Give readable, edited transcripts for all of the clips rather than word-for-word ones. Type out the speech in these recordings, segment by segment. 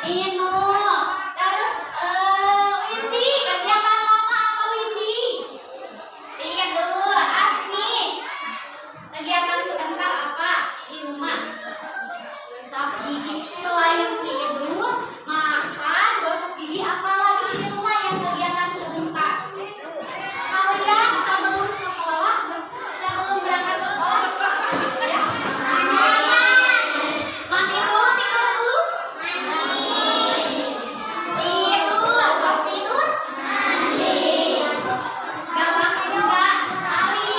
Inu. Terus Windy, kegiatan lama apa Windy? Tidur. Asmi, kegiatan sebentar apa di rumah? Gosok gigi. Selain tidur, makan, gosok gigi, apa lagi di rumah yang kegiatan sebentar? Kalian sebelum sekolah, sebelum berangkat sekolah, ya? Mandi dulu, tidur dulu. Tidur, pas tidur. Gawang enggak, lari.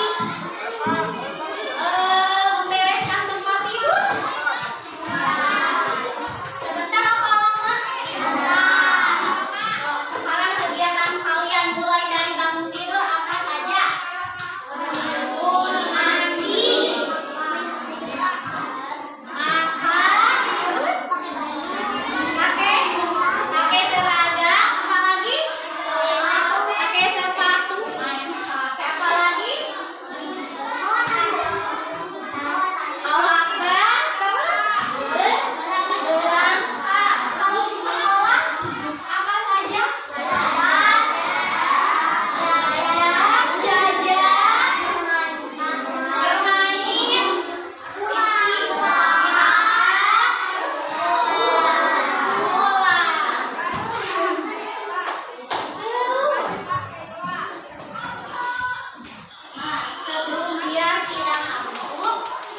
Membereskan tempat tidur. Sebentar apa lama? Sekarang kegiatan kalian mulai dari bangun tidur apa saja? Mandi, makan, terus pakai seragam, apa lagi? Pakai sepatu, pakai apa lagi? Bawa tas, terus berangkat. Kalau di sekolah apa saja? Belajar, jajan, bermain, istirahat, sebelum biar tidak ngantuk,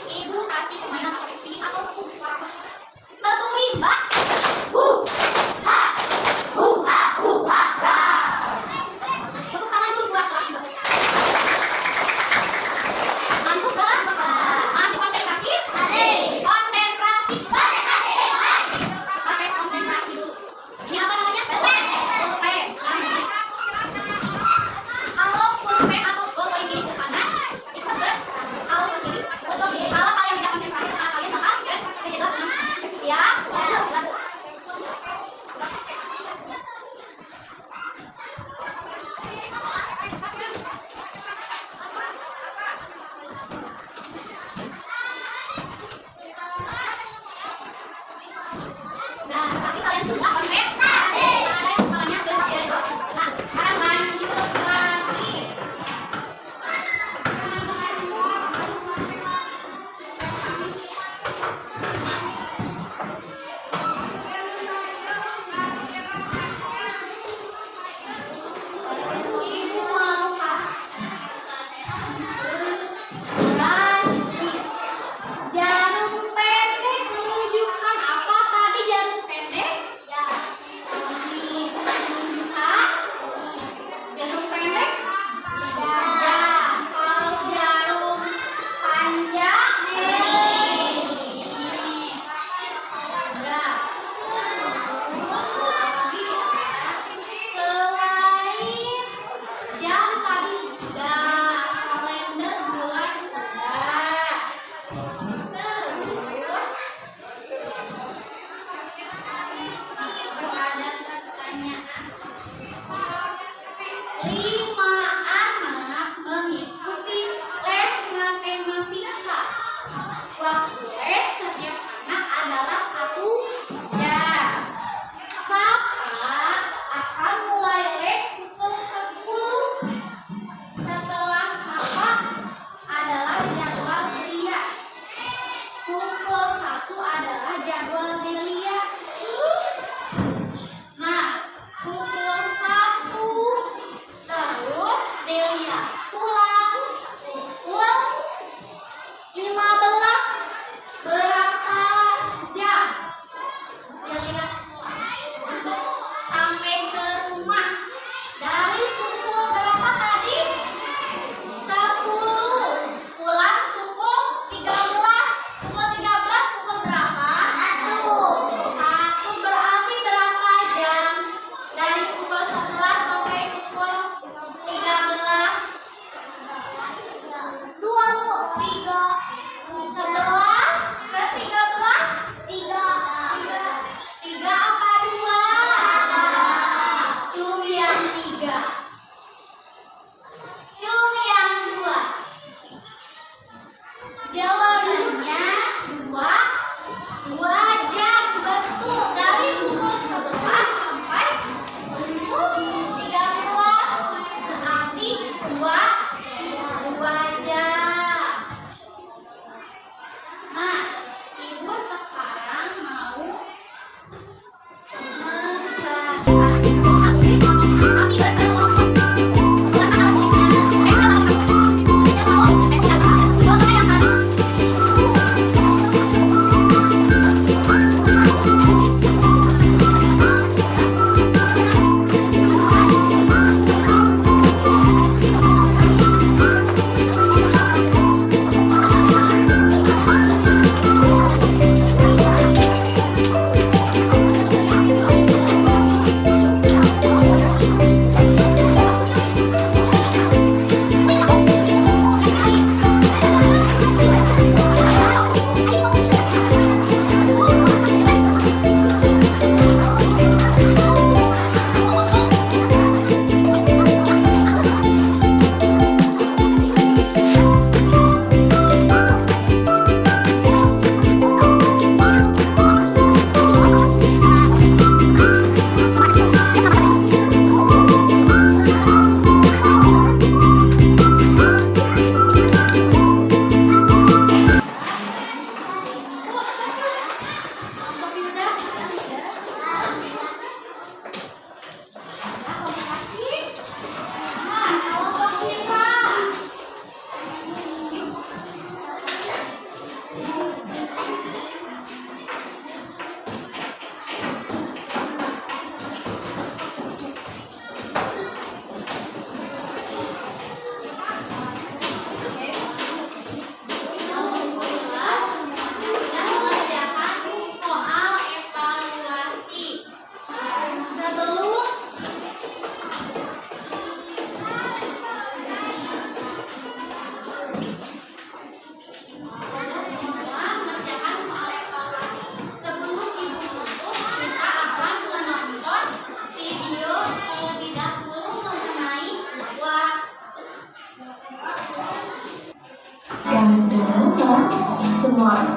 ibu kasih permainan pakai spinning atau batu limbah. Tepuk tangan dulu buat kelas dua. Ngantuk kan? Masih konsentrasi? Konsentrasi. Pakai konsentrasi dulu. Ini apa namanya? Pulpen. Kalau pulpen atau bolpen ini ke kanan, itu ke kalau ke kiri. Kalau kalian tidak konsentrasi, tangan kalian bakal kejedot. Siap? Nah, berarti kalian sudah konsentrasi. Ada yang kepalanya kejedot. Nah, sekarang lanjut lagi. Ibu mau kasih kasih jarum pendek menunjukkan apa tadi jarum pendek?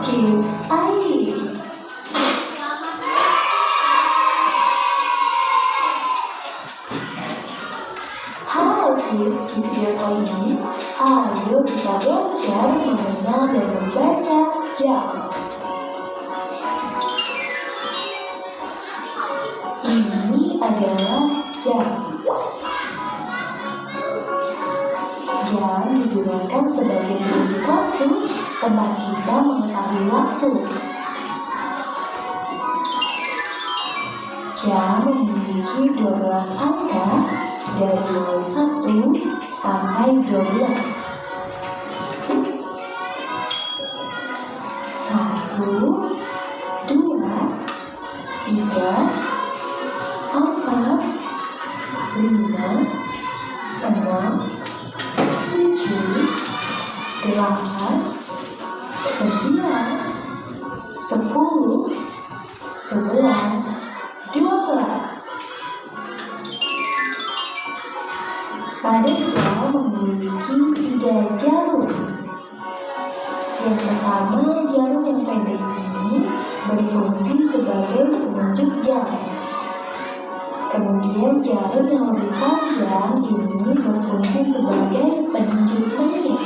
Kids ID. Halo kids, di video kali ini ayo kita belajar mengenal dan membaca jam. Ini adalah jam. Jam digunakan sebagai unit waktu tempat kita mengetahui waktu. Jam memiliki 12 angka dari mulai 1 sampai 12. 1, 2, 3, 4, 5, 6, 7, 8, 9, 10, 11, 12. Pada jam memiliki 3 jarum. Yang pertama, jarum yang pendek ini berfungsi sebagai penunjuk jam. Kemudian jarum yang lebih panjang ini berfungsi sebagai penunjuk menit.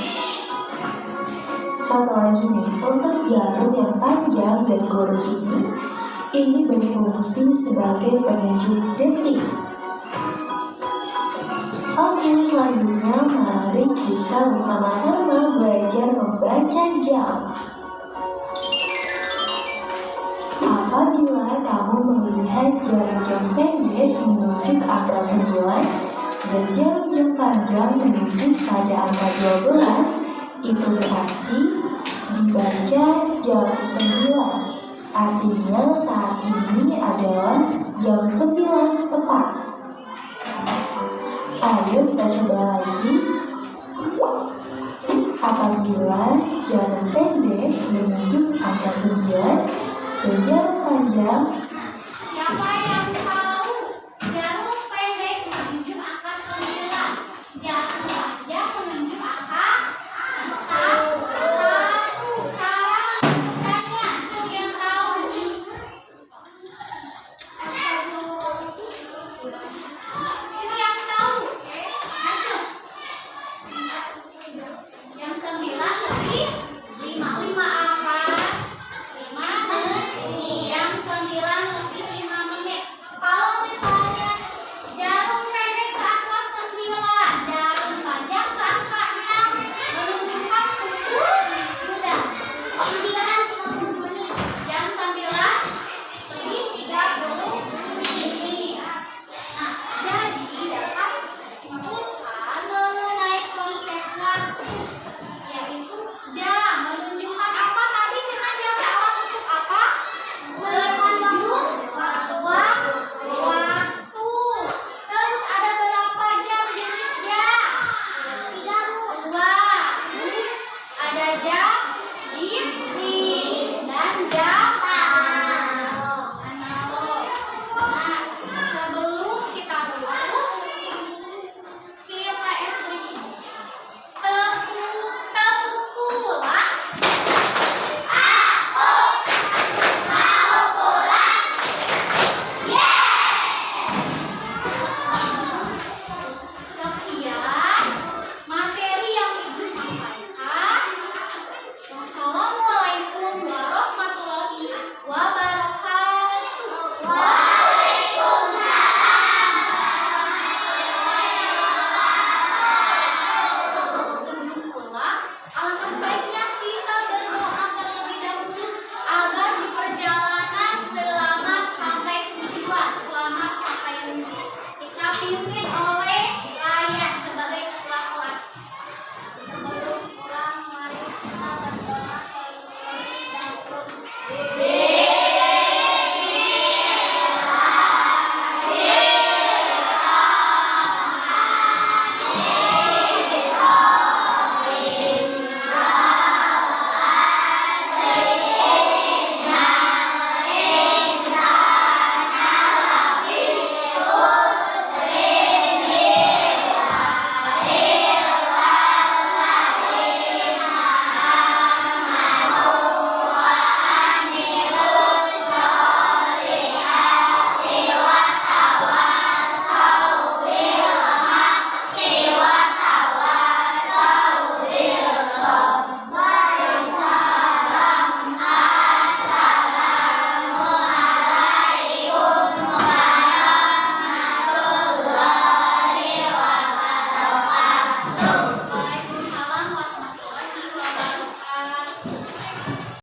Satu lagi nih, untuk jarum yang panjang dan lurus ini berfungsi sebagai penunjuk detik. Oke, selanjutnya mari kita bersama-sama belajar membaca jam. Apabila kamu melihat jarum jam pendek menunjuk angka 9 dan jarum jam panjang menunjuk pada angka 12, itu berarti dibaca jam 9. Artinya saat ini adalah jam 9 tepat. Ayo kita coba lagi. Apabila jarum pendek menunjuk angka 9 dan jarum panjang